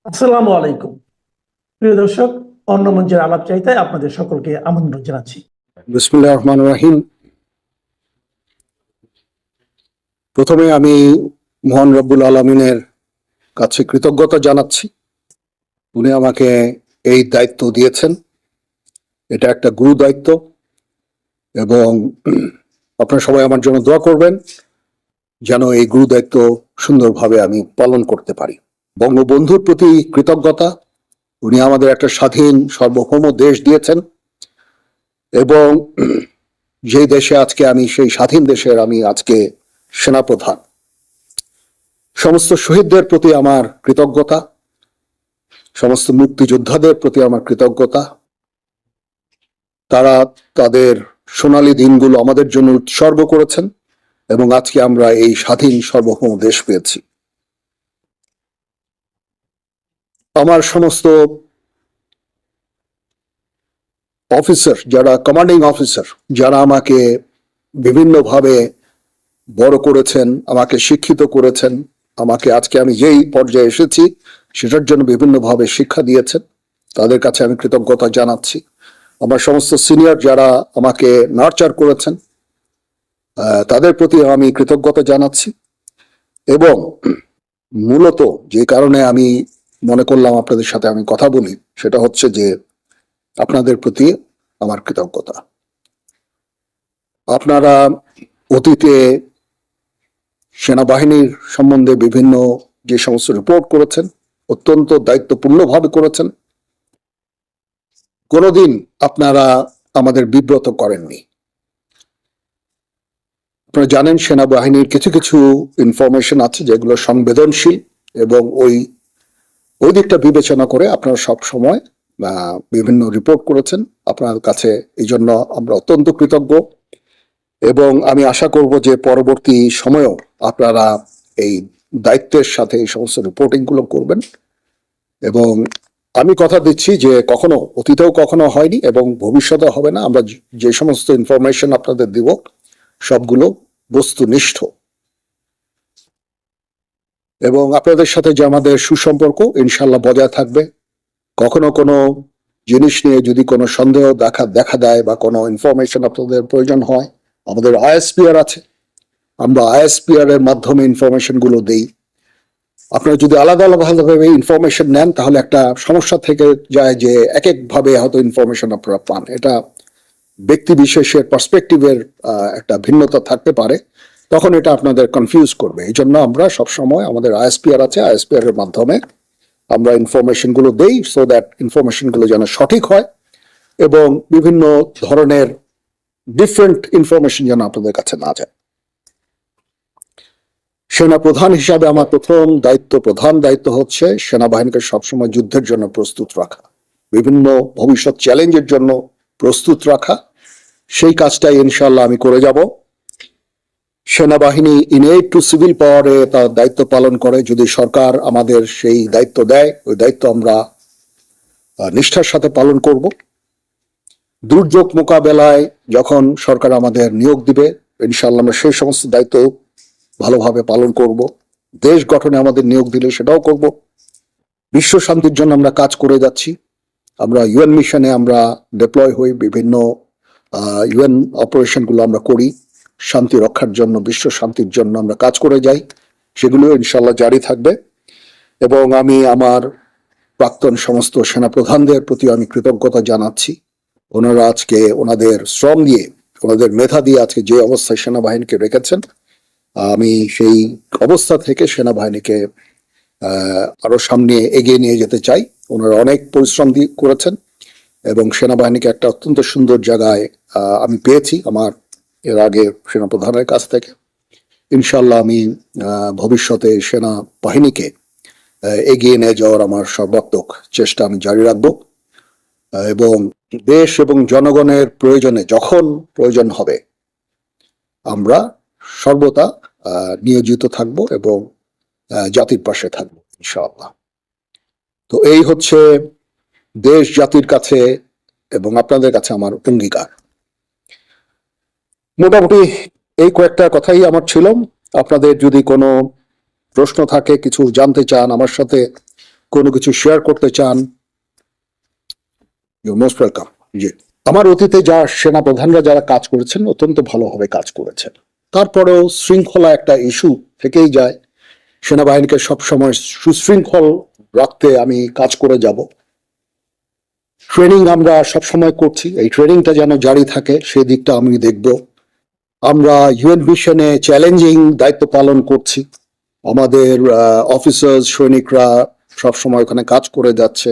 আসসালামু আলাইকুম প্রিয় দর্শক, অন্য মঞ্চের আলাপ চাইতায় আপনাদের সকলকে আমন্ত্রণ জানাচ্ছি। বিসমিল্লাহির রহমানির রহিম। প্রথমে আমি মহান রব্বুল আলমিনের কাছে কৃতজ্ঞতা জানাচ্ছি। উনি আমাকে এই দায়িত্ব দিয়েছেন। এটা একটা গুরু দায়িত্ব এবং আপনারা সবাই আমার জন্য দোয়া করবেন যেন এই গুরু দায়িত্ব সুন্দরভাবে আমি পালন করতে পারি। বঙ্গবন্ধুর প্রতি কৃতজ্ঞতা। উনি আমাদের একটা স্বাধীন সার্বভৌম দেশ দিয়েছেন এবং যে দেশে আজকে আমি, সেই স্বাধীন দেশের আমি আজকে সেনাপ্রধান। সমস্ত শহীদদের প্রতি আমার কৃতজ্ঞতা, সমস্ত মুক্তিযোদ্ধাদের প্রতি আমার কৃতজ্ঞতা। তারা তাদের সোনালী দিনগুলো আমাদের জন্য উৎসর্গ করেছেন এবং আজকে আমরা এই স্বাধীন সার্বভৌম দেশ পেয়েছি। আমার সমস্ত অফিসার, যারা কমান্ডিং অফিসার, যারা আমাকে বিভিন্নভাবে বড় করেছেন, আমাকে শিক্ষিত করেছেন, আমাকে আজকে আমি যেই পর্যায়ে এসেছি সেটার জন্য বিভিন্নভাবে শিক্ষা দিয়েছেন, তাদের কাছে আমি কৃতজ্ঞতা জানাচ্ছি। আমার সমস্ত সিনিয়র যারা আমাকে নার্চার করেছেন, তাদের প্রতি আমি কৃতজ্ঞতা জানাচ্ছি। এবং মূলত যে কারণে আমি মনে করলাম আপনাদের সাথে আমি কথা বলি, সেটা হচ্ছে যে আপনাদের প্রতি আমার কৃতজ্ঞতা। আপনারা অতীতে সেনাবাহিনীর সম্বন্ধে বিভিন্ন যে সমস্ত রিপোর্ট করেছেন, অত্যন্ত দায়িত্বপূর্ণভাবে করেছেন। কোনোদিন আপনারা আমাদের বিব্রত করেননি। আপনারা জানেন সেনাবাহিনীর কিছু কিছু ইনফরমেশন আছে যেগুলো সংবেদনশীল এবং ওই দিকটা বিবেচনা করে আপনারা সব সময় বিভিন্ন রিপোর্ট করেছেন। আপনার কাছে এই জন্য আমরা অত্যন্ত কৃতজ্ঞ এবং আমি আশা করব যে পরবর্তী সময়েও আপনারা এই দায়িত্বের সাথে এই সমস্ত রিপোর্টিং গুলো করবেন। এবং আমি কথা দিচ্ছি যে কখনো, অতীতেও কখনো হয়নি এবং ভবিষ্যতে হবে না, আমরা যে সমস্ত ইনফরমেশন আপনাদের দিব সবগুলো বস্তুনিষ্ঠ এবং আপনাদের সাথে যে আমাদের সুসম্পর্ক ইনশাল্লাহ বজায় থাকবে। কখনো কোনো জিনিস নিয়ে যদি কোনো সন্দেহ দেখা দেয় বা কোনো ইনফরমেশন আপনাদের প্রয়োজন হয়, আমাদের আইএসপিআর আছে, আমরা আইএসপিআর এর মাধ্যমে ইনফরমেশন গুলো দেই। আপনারা যদি আলাদা আলাদাভাবে ইনফরমেশন নেন তাহলে একটা সমস্যা থেকে যায় যে এক একভাবে হয়তো ইনফরমেশন আপনারা পান। এটা ব্যক্তি বিশেষের পার্সপেক্টিভের একটা ভিন্নতা থাকতে পারে, তখন এটা আপনাদের কনফিউজ করবে। এই জন্য আমরা সবসময় আমাদের আইএসপিআর আছে, আইএসপিআর এর মাধ্যমে আমরা ইনফরমেশন গুলো দেই, সো দ্যাট ইনফরমেশন গুলো যেন সঠিক হয় এবং বিভিন্ন ধরনের ডিফারেন্ট ইনফরমেশন যেন আপনাদের কাছে না যায়। সেনা প্রধান হিসাবে আমার প্রধান দায়িত্ব হচ্ছে সেনাবাহিনীকে সবসময় যুদ্ধের জন্য প্রস্তুত রাখা, বিভিন্ন ভবিষ্যৎ চ্যালেঞ্জের জন্য প্রস্তুত রাখা। সেই কাজটাই ইনশাল্লাহ আমি করে যাব। সেনাবাহিনী ইনেট টু সিভিল পাওয়ারে তার দায়িত্ব পালন করে। যদি সরকার আমাদের সেই দায়িত্ব দেয়, ওই দায়িত্ব আমরা নিষ্ঠার সাথে পালন করব। দুর্যোগ মোকাবেলায় যখন সরকার আমাদের নিয়োগ দিবে, ইনশাল্লাহ আমরা সেই সমস্ত দায়িত্ব ভালোভাবে পালন করব। দেশ গঠনে আমাদের নিয়োগ দিলে সেটাও করব। বিশ্ব শান্তির জন্য আমরা কাজ করে যাচ্ছি। আমরা ইউএন মিশনে আমরা ডিপ্লয় হই, বিভিন্ন ইউএন অপারেশন গুলো আমরা করি, শান্তি রক্ষার জন্য, বিশ্ব শান্তির জন্য আমরা কাজ করে যাই। সেগুলো ইনশাল্লাহ জারি থাকবে। এবং আমি আমার প্রাক্তন সমস্ত সেনাপ্রধানদের প্রতি আমি কৃতজ্ঞতা জানাচ্ছি। ওনারা আজকে ওনাদের শ্রম দিয়ে, ওনাদের মেধা দিয়ে আজকে যে অবস্থায় সেনাবাহিনীকে রেখেছেন, আমি সেই অবস্থা থেকে সেনাবাহিনীকে আরো সামনে এগিয়ে নিয়ে যেতে চাই। ওনারা অনেক পরিশ্রম করেছেন এবং সেনাবাহিনীকে একটা অত্যন্ত সুন্দর জায়গায় আমি পেয়েছি আমার এর আগে সেনাপ্রধানের কাছ থেকে। ইনশাল্লাহ আমি ভবিষ্যতে সেনাবাহিনীকে এগিয়ে নিয়ে যাওয়ার আমার সর্বাত্মক চেষ্টা আমি জারি রাখবো এবং দেশ এবং জনগণের প্রয়োজনে যখন প্রয়োজন হবে আমরা সর্বদা নিয়োজিত থাকব এবং জাতির পাশে থাকবো ইনশাআল্লাহ। তো এই হচ্ছে দেশ জাতির কাছে এবং আপনাদের কাছে আমার অঙ্গীকার। মোটামুটি এই কয়েকটা কথাই আমার ছিল। আপনাদের যদি কোনো প্রশ্ন থাকে, কিছু জানতে চান, আমার সাথে কোনো কিছু শেয়ার করতে চান, ইউ মোস্ট ওয়েলকাম। জি, আমার অতীতে যা সেনাপ্রধানরা যারা কাজ করেছেন অত্যন্ত ভালোভাবে কাজ করেছেন। তারপরেও শৃঙ্খলা একটা ইস্যু থেকেই যায়। সেনাবাহিনীকে সবসময় সুশৃঙ্খল রাখতে আমি কাজ করে যাব। ট্রেনিং আমরা সবসময় করছি, এই ট্রেনিংটা যেন জারি থাকে সেই দিকটা আমি দেখব। আমরা ইউএন মিশনে চ্যালেঞ্জিং দায়িত্ব পালন করছি। আমাদের অফিসার্স সৈনিকরা সবসময় ওখানে কাজ করে যাচ্ছে।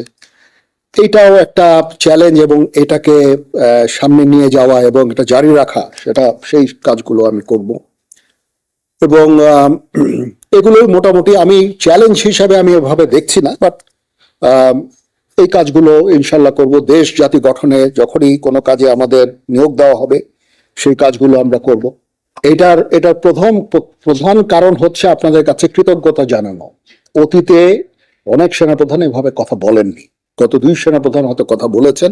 এটাও একটা চ্যালেঞ্জ এবং এটাকে সামনে নিয়ে যাওয়া এবং এটা জারি রাখা, সেই কাজগুলো আমি করব। এবং এগুলো মোটামুটি আমি চ্যালেঞ্জ হিসাবে আমি এভাবে দেখছি না, বাট এই কাজগুলো ইনশাল্লাহ করব। দেশ জাতি গঠনে যখনই কোনো কাজে আমাদের নিয়োগ দেওয়া হবে সেই কাজগুলো আমরা করব। এটার প্রধান কারণ হচ্ছে আপনাদের কাছে কৃতজ্ঞতা জানানো। অতীতে অনেক সেনাপ্রধান এভাবে কথা বলেননি, গত 2 সেনাপ্রধান হয়তো কথা বলেছেন,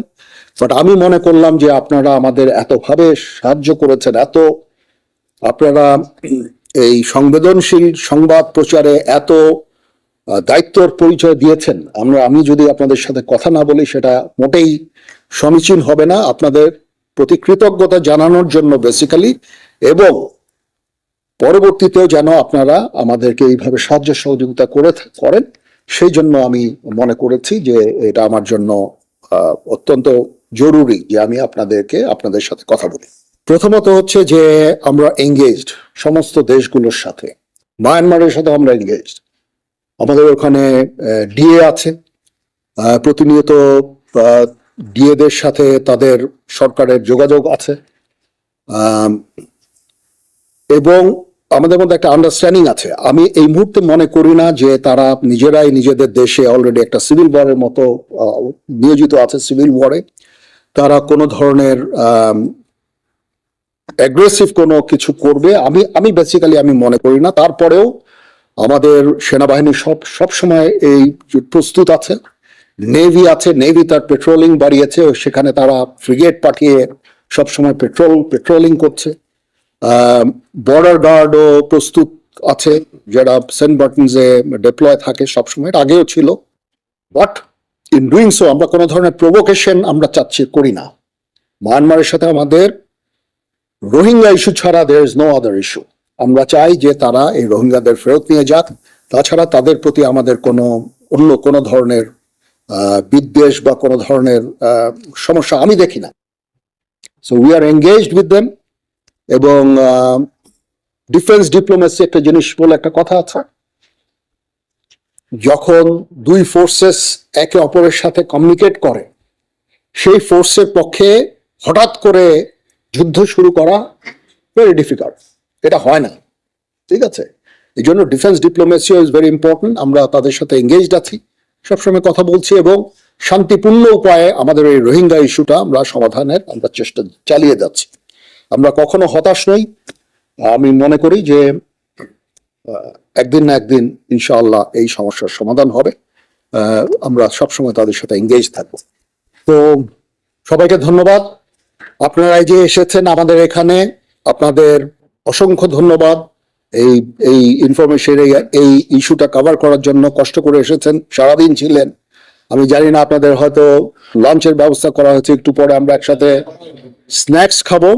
বাট আমি মনে করলাম যে আপনারা আমাদের এতভাবে সাহায্য করেছেন, আপনারা এই সংবেদনশীল সংবাদ প্রচারে এত দায়িত্বর পরিচয় দিয়েছেন। আমি যদি আপনাদের সাথে কথা না বলি সেটা মোটেই সমীচীন হবে না। আপনাদের প্রতি কৃতজ্ঞতা জানানোর জন্য বেসিক্যালি, এবং পরবর্তীতেও যেন আপনারা আমাদেরকে এইভাবে সাহায্য সহযোগিতা করেন সেই জন্য আমি মনে করেছি যে এটা আমার জন্য অত্যন্ত জরুরি যে আমি আপনাদের সাথে কথা বলি। প্রথমত হচ্ছে যে আমরা এঙ্গেজড সমস্ত দেশগুলোর সাথে। মায়ানমারের সাথে আমরা এঙ্গেজড। আমাদের ওখানে ডিএ আছে, প্রতিনিয়ত ডিএদের সাথে তাদের সরকারের যোগাযোগ আছে, এবং আমাদের মধ্যে একটা আন্ডারস্ট্যান্ডিং আছে। আমি এই মুহূর্তে মনে করি না যে তারা নিজেরাই নিজেদের দেশে অলরেডি একটা সিভিল ওয়ারের মতো নিয়োজিত আছে। সিভিল ওয়ারে তারা কোনো ধরনের অ্যাগ্রেসিভ কোনো কিছু করবে আমি বেসিক্যালি আমি মনে করি না। তারপরেও আমাদের সেনাবাহিনী সব সময় এই প্রস্তুত আছে। নেভি আছে, নেভি তার পেট্রোলিং বাড়িয়েছে, সেখানে তারা ফ্রিগেট পাঠিয়ে সবসময় পেট্রোলিং করছে। বর্ডার গার্ডও প্রস্তুত আছে, যারা সেন্ট বার্টনসে ডিপ্লয় থাকে সবসময়, আগেও ছিল। বাট ইন ডুইং সো আমরা কোনো ধরনের প্রভোকেশন আমরা করি না। মায়ানমারের সাথে আমাদের রোহিঙ্গা ইস্যু ছাড়া there is no other issue. আমরা চাই যে তারা এই রোহিঙ্গাদের ফেরত নিয়ে যাক, তাছাড়া তাদের প্রতি আমাদের অন্য কোনো ধরনের বিদ্বেষ বা কোনো ধরনের সমস্যা আমি দেখি না। So we are engaged with them. এবং ডিফেন্স ডিপ্লোমেসি একটা জিনিস বলে একটা কথা আছে, যখন 2 ফোর্সেস একে অপরের সাথে কমিউনিকেট করে সেই ফোর্সের পক্ষে হঠাৎ করে যুদ্ধ শুরু করা ভেরি ডিফিকাল্ট, এটা হয় না। ঠিক আছে, এই জন্য defence diplomacy is very important. আমরা তাদের সাথে এঙ্গেজড আছি, সবসময় কথা বলছি, এবং শান্তিপূর্ণ উপায়ে আমাদের এই রোহিঙ্গা ইস্যুটা আমরা সমাধানের চেষ্টা চালিয়ে যাচ্ছি। আমরা কখনো হতাশ নই। আমি মনে করি যে একদিন না একদিন ইনশাআল্লাহ এই সমস্যার সমাধান হবে। আমরা সবসময় তাদের সাথে এঙ্গেজ থাকবো। তো সবাইকে ধন্যবাদ। আপনারা যে এসেছেন আমাদের এখানে, আপনাদের অসংখ্য ধন্যবাদ। এই ইনফরমেশন, এই ইস্যুটা কভার করার জন্য কষ্ট করে এসেছেন, সারাদিন ছিলেন। আমি জানি না আপনাদের হয়তো লাঞ্চের ব্যবস্থা করা হয়েছে, একটু পরে আমরা একসাথে স্ন্যাক্স খাবো।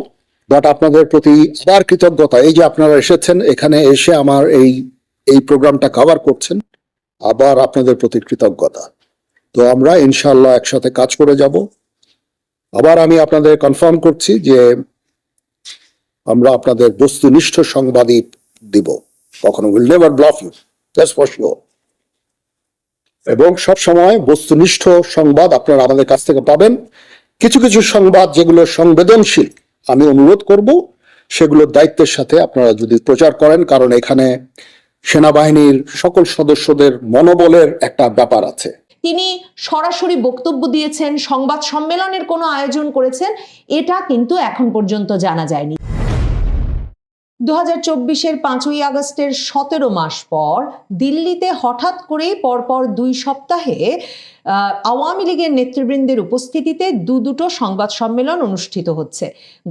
বাট আপনাদের প্রতি আবার কৃতজ্ঞতা, এই যে আপনারা এসেছেন এখানে এসে আমার এই প্রোগ্রামটা কভার করছেন, আবার আপনাদের প্রতি কৃতজ্ঞতা। তো আমরা ইনশাআল্লাহ একসাথে কাজ করে যাব। আবার আমি আপনাদের কনফার্ম করছি যে আমরা আপনাদের বস্তুনিষ্ঠ সংবাদই দিব, কখনো will never bluff you, that's for sure. এবং সব সময় বস্তুনিষ্ঠ সংবাদ আপনারা আমাদের কাছ থেকে পাবেন। কিছু কিছু সংবাদ যেগুলো সংবেদনশীল, আমি অনুরোধ করব সেগুলোর দায়িত্বের সাথে আপনারা যদি প্রচার করেন, কারণ এখানে সেনাবাহিনীর সকল সদস্যদের মনোবলের একটা ব্যাপার আছে। তিনি সরাসরি বক্তব্য দিয়েছেন, সংবাদ সম্মেলনের কোনো আয়োজন করেছেন, এটা কিন্তু এখন পর্যন্ত জানা যায়নি। 2024-এর 5ই আগস্টের 17 মাস পর দিল্লিতে হঠাৎ করেই পরপর 2 সপ্তাহে আওয়ামী লীগের নেতৃবৃন্দের উপস্থিতিতে দুটো সংবাদ সম্মেলন অনুষ্ঠিত হচ্ছে।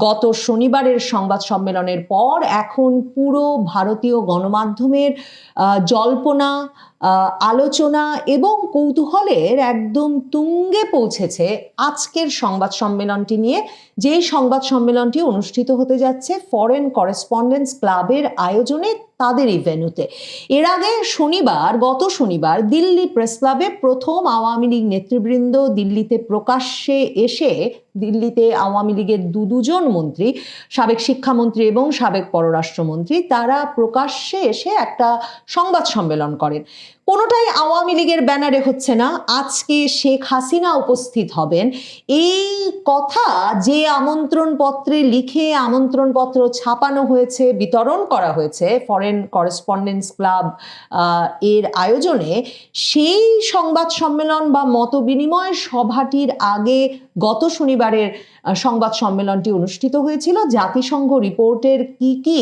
গত শনিবারের সংবাদ সম্মেলনের পর এখন পুরো ভারতীয় গণমাধ্যমের জল্পনা, আলোচনা এবং কৌতূহলের একদম তুঙ্গে পৌঁছেছে আজকের সংবাদ সম্মেলনটি নিয়ে, যেই সংবাদ সম্মেলনটি অনুষ্ঠিত হতে যাচ্ছে ফরেন করেসপন্ডেন্স ক্লাবের আয়োজনে তাদেরই ভেন্যুতে। এর আগে গত শনিবার দিল্লি প্রেস ক্লাবে প্রথম আওয়ামী লীগ নেতৃবৃন্দ দিল্লিতে প্রকাশ্যে এসে দিল্লিতে আওয়ামী লীগের দুজন মন্ত্রী, সাবেক শিক্ষামন্ত্রী এবং সাবেক পররাষ্ট্রমন্ত্রী, তারা প্রকাশ্যে এসে একটা সংবাদ সম্মেলন করেন। কোনোটাই আওয়ামী লীগের ব্যানারে হচ্ছে না। আজকে শেখ হাসিনা উপস্থিত হবেন এই কথা যে আমন্ত্রণ পত্রে লিখে আমন্ত্রণপত্র ছাপানো হয়েছে, বিতরণ করা হয়েছে ফরেন করেসপন্ডেন্স ক্লাব এর আয়োজনে, সেই সংবাদ সম্মেলন বা মতবিনিময় সভাটির আগে গত শনিবারের সংবাদ সম্মেলনটি অনুষ্ঠিত হয়েছিল। জাতিসংঘ রিপোর্টের কি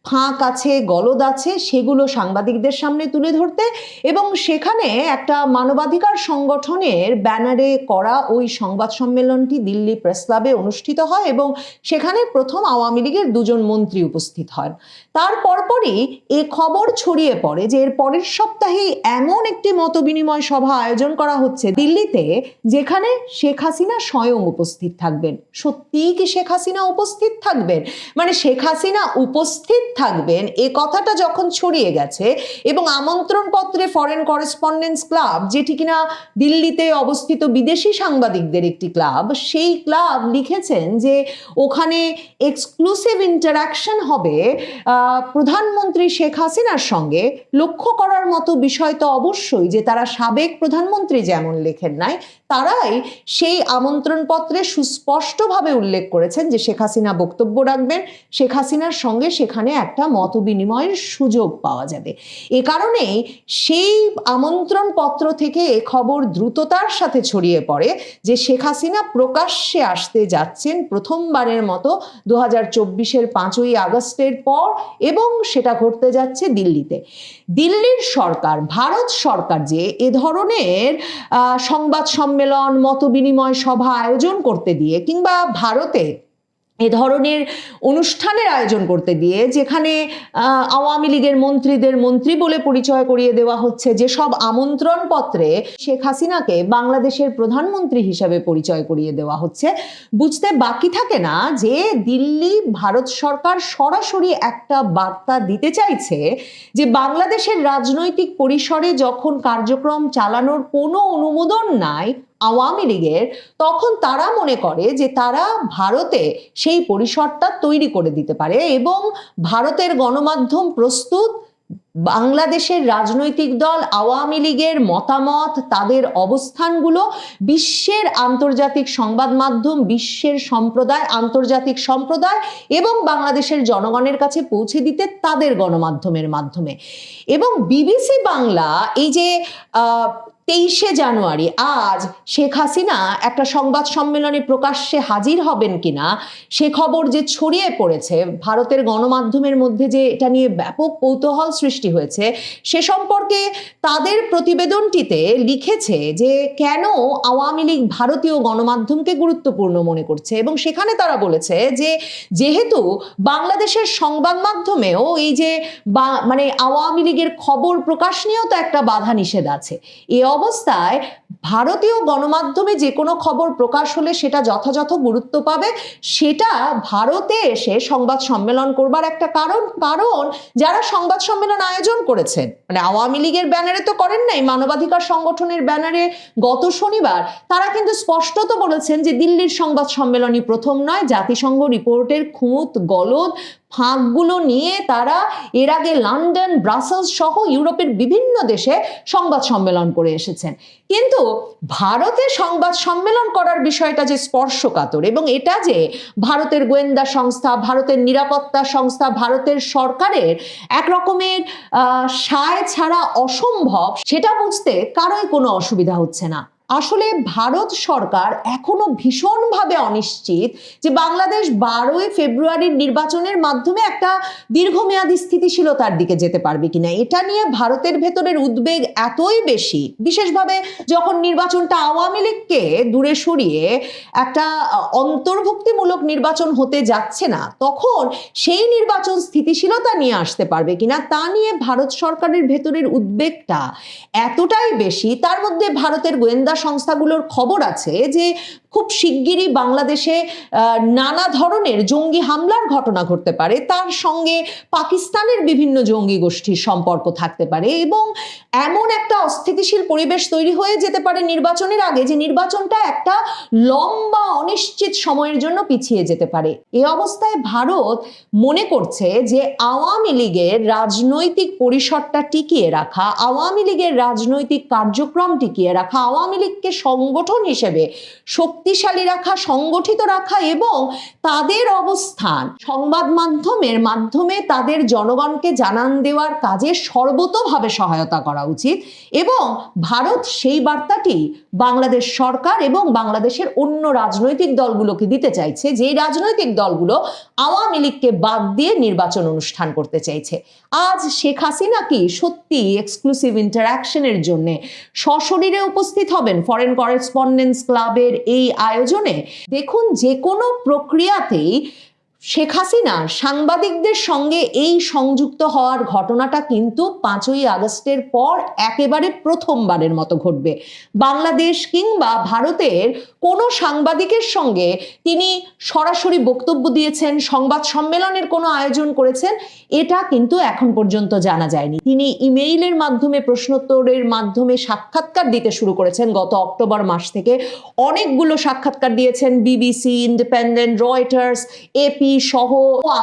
ফাঁক আছে, গলদ আছে, সেগুলো সাংবাদিকদের সামনে তুলে ধরতে, এবং সেখানে একটা মানবাধিকার সংগঠনের ব্যানারে করা ওই সংবাদ সম্মেলনটি দিল্লি প্রেস ক্লাবে অনুষ্ঠিত হয় এবং সেখানে প্রথম আওয়ামী লীগের দুজন মন্ত্রী উপস্থিত হন। তার পরপরই এ খবর ছড়িয়ে পড়ে যে এর পরের সপ্তাহেই এমন একটি মতবিনিময় সভা আয়োজন করা হচ্ছে দিল্লিতে, যেখানে শেখ হাসিনা স্বয়ং উপস্থিত থাকবেন। সত্যিই কি শেখ হাসিনা উপস্থিত থাকবেন? মানে শেখ হাসিনা উপস্থিত থাকবেন এ কথাটা যখন ছড়িয়ে গেছে, এবং আমন্ত্রণ পত্রে ফরেন করেসপন্ডেন্স ক্লাব, যেটি কিনা দিল্লিতে অবস্থিত বিদেশি সাংবাদিকদের একটি ক্লাব, সেই ক্লাব লিখেছেন যে ওখানে এক্সক্লুসিভ ইন্টারাকশন হবে প্রধানমন্ত্রী শেখ হাসিনার সঙ্গে। লক্ষ্য করার মতো বিষয় তো অবশ্যই যে তারা সাবেক প্রধানমন্ত্রী যেমন লেখেন নাই, তারাই সেই আমন্ত্রণ পত্রে সুস্পষ্টভাবে উল্লেখ করেছেন যে শেখ হাসিনা বক্তব্য রাখবেন, শেখ হাসিনার সঙ্গে সেখানে একটা মত বিনিময়ের সুযোগ পাওয়া যাবে। এ কারণেই সেই আমন্ত্রণ পত্র থেকে এ খবর দ্রুততার সাথে ছড়িয়ে পড়ে যে শেখ হাসিনা প্রকাশ্যে আসতে যাচ্ছেন প্রথমবারের মতো 2024-এর 5ই আগস্টের পর, এবং সেটা ঘটতে যাচ্ছে দিল্লিতে। দিল্লির সরকার, ভারত সরকার যে এ ধরনের সংবাদ সম্মেলন, মতবিনিময় সভা আয়োজন করতে দিয়ে, কিংবা ভারতে এ ধরনের অনুষ্ঠানের আয়োজন করতে দিয়ে যেখানে আওয়ামী লীগের মন্ত্রীদের মন্ত্রী বলে পরিচয় করিয়ে দেওয়া হচ্ছে, যে সব আমন্ত্রণ পত্রে শেখ হাসিনাকে বাংলাদেশের প্রধানমন্ত্রী হিসেবে পরিচয় করিয়ে দেওয়া হচ্ছে, বুঝতে বাকি থাকে না যে দিল্লি ভারত সরকার সরাসরি একটা বার্তা দিতে চাইছে যে বাংলাদেশের রাজনৈতিক পরিসরে যখন কার্যক্রম চালানোর কোনো অনুমোদন নাই আওয়ামী লীগের, তখন তারা মনে করে যে তারা ভারতে সেই পরিসরটা তৈরি করে দিতে পারে, এবং ভারতের গণমাধ্যম প্রস্তুত বাংলাদেশের রাজনৈতিক দল আওয়ামী লীগের মতামত, তাদের অবস্থানগুলো বিশ্বের আন্তর্জাতিক সংবাদ মাধ্যম, বিশ্বের সম্প্রদায়, আন্তর্জাতিক সম্প্রদায় এবং বাংলাদেশের জনগণের কাছে পৌঁছে দিতে তাদের গণমাধ্যমের মাধ্যমে। এবং বিবিসি বাংলা এই যে 23শে জানুয়ারি আজ শেখ হাসিনা একটা সংবাদ সম্মেলনে প্রকাশ্যে হাজির হবেন কিনা সে খবর যে ছড়িয়ে পড়েছে, ভারতের গণমাধ্যমের মধ্যে যে এটা নিয়ে ব্যাপক কৌতূহল সৃষ্টি হয়েছে, সে সম্পর্কে তাদের প্রতিবেদনটিতে লিখেছে যে কেন আওয়ামী লীগ ভারতীয় গণমাধ্যমকে গুরুত্বপূর্ণ মনে করছে, এবং সেখানে তারা বলেছে যে যেহেতু বাংলাদেশের সংবাদ মাধ্যমেও এই যে মানে আওয়ামী লীগের খবর প্রকাশ নিয়েও তো একটা বাধা নিষেধ আছে, এ অবস্থায় ভারতীয় গণমাধ্যমে যে কোনো খবর প্রকাশ হলে সেটা যথাযথ গুরুত্ব পাবে। সেটা ভারতে এসে সংবাদ সম্মেলন করবার একটা কারণ যারা সংবাদ সম্মেলন আয়োজন করেছেন, মানে আওয়ামী লীগের ব্যানারে তো করেন নাই, মানবাধিকার সংগঠনের ব্যানারে গত শনিবার তারা কিন্তু স্পষ্টত বলেছেন যে দিল্লির সংবাদ সম্মেলনই প্রথম নয়, জাতিসংঘ রিপোর্টের খুঁত গলদ ফাঁকগুলো নিয়ে তারা এর আগে লন্ডন, ব্রাসেলস সহ ইউরোপের বিভিন্ন দেশে সংবাদ সম্মেলন করে এসেছেন। কিন্তু ভারতে সংবাদ সম্মেলন করার বিষয়টা যে স্পর্শকাতর, এবং এটা যে ভারতের গোয়েন্দা সংস্থা, ভারতের নিরাপত্তা সংস্থা, ভারতের সরকারের এক রকমের সায় ছাড়া অসম্ভব, সেটা বুঝতে কারোই কোনো অসুবিধা হচ্ছে না। আসলে ভারত সরকার এখনো ভীষণভাবে অনিশ্চিত যে বাংলাদেশ 12ই ফেব্রুয়ারির নির্বাচনের মাধ্যমে একটা দীর্ঘমেয়াদী স্থিতিশীলতার দিকে যেতে পারবে কিনা। এটা নিয়ে ভারতের ভেতরের উদ্বেগ এতই বেশি, বিশেষভাবে যখন নির্বাচনটা আওয়ামী লীগকে দূরে সরিয়ে একটা অন্তর্ভুক্তিমূলক নির্বাচন হতে যাচ্ছে না, তখন সেই নির্বাচন স্থিতিশীলতা নিয়ে আসতে পারবে কিনা তা নিয়ে ভারত সরকারের ভেতরের উদ্বেগটা এতটাই বেশি। তার মধ্যে ভারতের গোয়েন্দা সংস্থাগুলোর খবর আছে যে খুব শিগগিরই বাংলাদেশে নানা ধরনের জঙ্গি হামলার ঘটনা ঘটতে পারে, তার সঙ্গে পাকিস্তানের বিভিন্ন জঙ্গি গোষ্ঠীর সম্পর্ক থাকতে পারে এবং এমন একটা অস্থিতিশীল পরিবেশ তৈরি হয়ে যেতে পারে নির্বাচনের আগে যে নির্বাচনটা একটা লম্বা অনিশ্চিত সময়ের জন্য পিছিয়ে যেতে পারে। এই অবস্থায় ভারত মনে করছে যে আওয়ামী লীগের রাজনৈতিক পরিসরটা টিকিয়ে রাখা, আওয়ামী লীগের রাজনৈতিক কার্যক্রম টিকিয়ে রাখা, আওয়ামী লীগকে সংগঠন হিসেবে শক্তিশালী রাখা, সংগঠিত রাখা এবং তাদের অবস্থান সংবাদ মাধ্যমের মাধ্যমে তাদের জনগণকে জানান দেওয়ার কাজে সর্বতোভাবে সহায়তা করা উচিত। এবং ভারত সেই বার্তাটি বাংলাদেশ সরকার এবং বাংলাদেশের অন্য রাজনৈতিক দলগুলোকে দিতে চাইছে, যে রাজনৈতিক দলগুলো আওয়ামী লীগকে বাদ দিয়ে নির্বাচন অনুষ্ঠান করতে চাইছে। আজ শেখ হাসিনা কি সত্যি এক্সক্লুসিভ ইন্টারঅ্যাকশনের জন্য সশরীরে উপস্থিত হবেন ফরেন করেসপন্ডেন্স ক্লাবের এই আয়োজনে? দেখুন, যে কোনো প্রক্রিয়াতেই শেখ হাসিনা সাংবাদিকদের সঙ্গে এই সংযুক্ত হওয়ার ঘটনাটা কিন্তু 5ই আগস্টের পর একেবারে প্রথমবারের মতো ঘটবে। বাংলাদেশ কিংবা ভারতের কোনো সাংবাদিকের সঙ্গে তিনি সরাসরি বক্তব্য দিয়েছেন, সংবাদ সম্মেলনের কোনো আয়োজন করেছেন, এটা কিন্তু এখন পর্যন্ত জানা যায়নি। তিনি ইমেইলের মাধ্যমে, প্রশ্নোত্তরের মাধ্যমে সাক্ষাৎকার দিতে শুরু করেছেন গত অক্টোবর মাস থেকে। অনেকগুলো সাক্ষাৎকার দিয়েছেন বিবিসি, ইন্ডিপেন্ডেন্ট, রয়টার্স, এপি সহ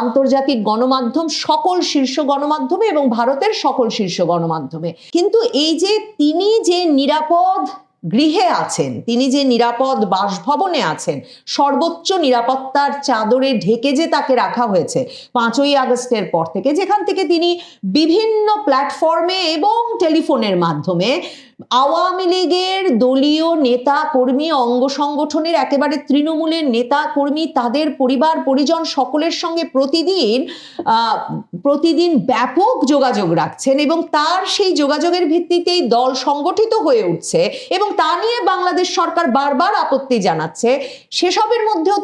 আন্তর্জাতিক গণমাধ্যম, সকল শীর্ষ গণমাধ্যমে এবং ভারতের সকল শীর্ষ গণমাধ্যমে। কিন্তু এই যে তিনি যে নিরাপদ গৃহে আছেন, তিনি যে নিরাপদ বাসভবনে আছেন, সর্বোচ্চ নিরাপত্তার চাদরে ঢেকে যে তাকে রাখা হয়েছে 5ই আগস্টের পর থেকে, যেখান থেকে তিনি বিভিন্ন প্ল্যাটফর্মে এবং টেলিফোনের মাধ্যমে আওয়ামী লীগের দলীয় নেতা কর্মী, অঙ্গ সংগঠনের একেবারে তৃণমূলের নেতা কর্মী, তাদের পরিবার পরিজন সকলের সঙ্গে প্রতিদিন ব্যাপক যোগাযোগ রাখছেন এবং তার সেই যোগাযোগের ভিত্তিতেই দল সংগঠিত হয়ে উঠছে এবং তা নিয়ে বাংলাদেশ সরকার বারবার আপত্তি জানাচ্ছে। সেসবের মধ্যেও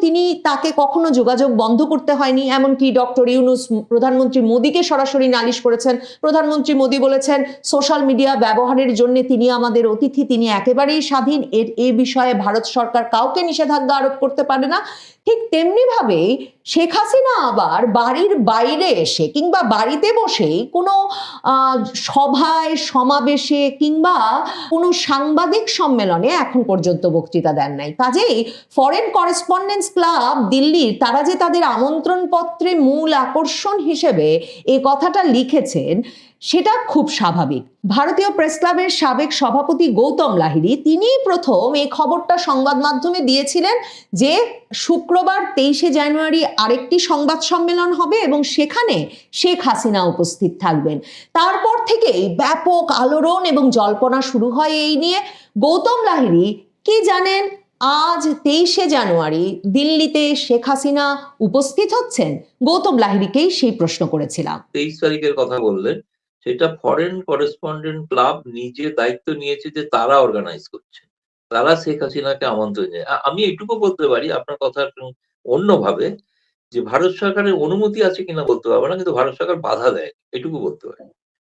তাকে কখনো যোগাযোগ বন্ধ করতে হয়নি। এমনকি ডক্টর ইউনূস প্রধানমন্ত্রী মোদীকে সরাসরি নালিশ করেছেন। প্রধানমন্ত্রী মোদী বলেছেন সোশ্যাল মিডিয়া ব্যবহারের জন্য তিনি আমাদের অতিথি, তিনি একেবারেই স্বাধীন, এ বিষয়ে ভারত সরকার কাউকে নিষেধাজ্ঞা আরোপ করতে পারে না। ঠিক তেমনি ভাবে শেখ হাসিনা আবার বাড়ির বাইরে এসে কিংবা বাড়িতে বসেই কোনো সভায়, সমাবেশে কিংবা কোনো সাংবাদিক সম্মেলনে এখন পর্যন্ত বক্তৃতা দেন নাই। কাজেই ফরেন করেসপন্ডেন্স ক্লাব দিল্লির, তারা যে তাদের আমন্ত্রণ পত্রে মূল আকর্ষণ হিসেবে এই কথাটা লিখেছেন সেটা খুব স্বাভাবিক। ভারতীয় প্রেস ক্লাবের সাবেক সভাপতি গৌতম লাহিড়ী, তিনি প্রথম এই খবরটা সংবাদ মাধ্যমে দিয়েছিলেন যে শুক্রবার 23শে জানুয়ারি আরেকটি সংবাদ সম্মেলন হবে এবং সেখানে শেখ হাসিনা উপস্থিত থাকবেন। তারপর থেকেই ব্যাপক আলোড়ন এবং জল্পনা শুরু হয় এই নিয়ে। গৌতম লাহিড়ী কি জানেন আজ 23শে জানুয়ারি দিল্লিতে শেখ হাসিনা উপস্থিত হচ্ছেন? গৌতম লাহিড়ীকেই সেই প্রশ্ন করেছিলাম। 23 তারিখের কথা বললেন, সেটা ফরেন করেসপন্ডেন্ট ক্লাব নিজে দায়িত্ব নিয়েছে যে তারা অর্গানাইজ করছে, তারা শেখ হাসিনাকে আমন্ত্রণ জানায়। আমি এটুকু বলতে পারি আপনার কথার অন্যভাবে, যে ভারত সরকারের অনুমতি আছে কিনা বলতে পারবো না, কিন্তু ভারত সরকার বাধা দেয়, এটুকু বলতে পারি।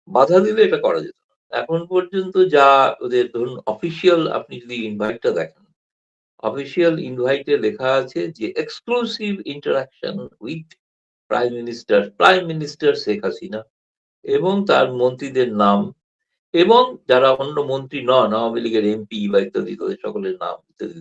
বাধা দিলে এটা করা যেত না। এখন পর্যন্ত যা ওদের ধরুন অফিসিয়াল, আপনি যদি ইনভাইটটা দেখেন, অফিসিয়াল ইনভাইটে লেখা আছে যে exclusive interaction with prime minister Sheikh Hasina এবং তার মন্ত্রীদের নাম এবং যারা অন্য মন্ত্রী নন, আওয়ামী লীগের এমপি বা ইত্যাদি, তাদের সকলের নাম ইত্যাদি